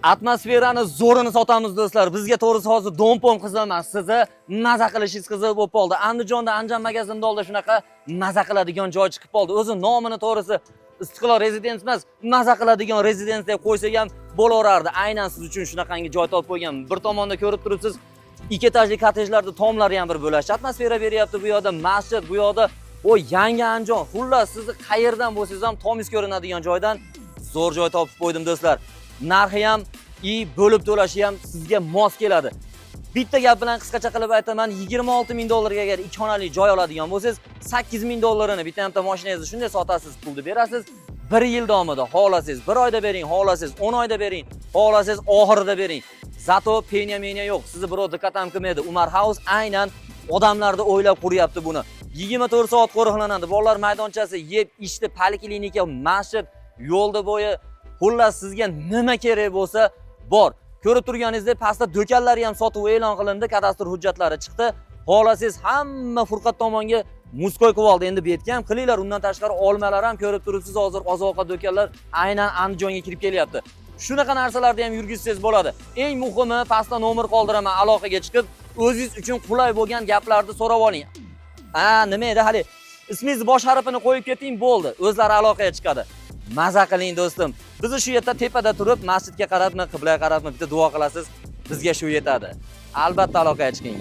Atmosferani zo'rini sotamiz do'stlar. Bizga to'g'risi hozir do'mpom qiziq emas, sizni maza qilishingiz qiziq bo'lib qoldi. Andijonda Anjan magazinda oldi shunaqa maza qiladigan joy chiqib qoldi. O'zi nomini to'g'risi Istiqlol Residence emas, maza qiladigan rezidens deb qo'ysak ham bo'laverardi. Aynan siz uchun shunaqangi joy topib qo'ygan. Bir tomonda ko'rib turibsiz, ikki etajli kottejlarda tomlari ham bir bo'lash. Atmosfera beryapti bu yoqda, masjid bu yoqda. O yangi Andijon. Xullas, sizni qayerdan bo'lsangiz ham tomis ko'rinadigan joydan zo'r joy topib qo'ydim do'stlar. Narxi ham bo'lib to'lashi ham sizga mos keladi. Bitta gap bilan qisqacha qilib aytaman, 26 ming dollarga agar 2 xonali joy oladigan bo'lsangiz, 8 ming dollarini bitta ham mashinangizni shunday sotasiz, pulni berasiz. 1 yil davomida xohlasangiz 1 oyda bering, xohlasangiz 10 oyda bering, xohlasangiz oxirida bering. Zato penya yo'q. Sizni birov diqqat ham qilmaydi. Umar House aynan odamlarni o'ylab quryapti buni. 24 soat qo'riqlanadi. Bolalar maydonchasi, yeb, ichdi, poliklinika, masjid, yo'lda bo'yi. Xullas sizga nima kerak bo'lsa bor. Ko'rib turganingizdek, pastda do'konlari ham sotuv e'lon qilindi, kadastr hujjatlari chiqdi. Xohlasangiz hamma Furqat tomonga muskoy qilib oldi. Endi betga ham qilinglar. Undan tashqari olmalar ham ko'rib turibsiz, hozir oziq-ovqat do'konlar aynan Andijonga kirib kelyapti. Shunaqa narsalarni ham yurgizsangiz bo'ladi. Eng muhimi, pastda nomer qoldiraman, aloqaga chiqib, o'zingiz uchun qulay bo'lgan gaplarni so'rab oling. Nima edi hali? Ismingizni bosh harfini qo'yib keting, bo'ldi. O'zlari aloqaga chiqadi. Maza qiling do'stim. Biz shu yerda tepada turib, masjidga qarabmi, qiblaga qarabmi bitta duo qilasiz, bizga shu yetadi. Albatta aloqaga chiqing.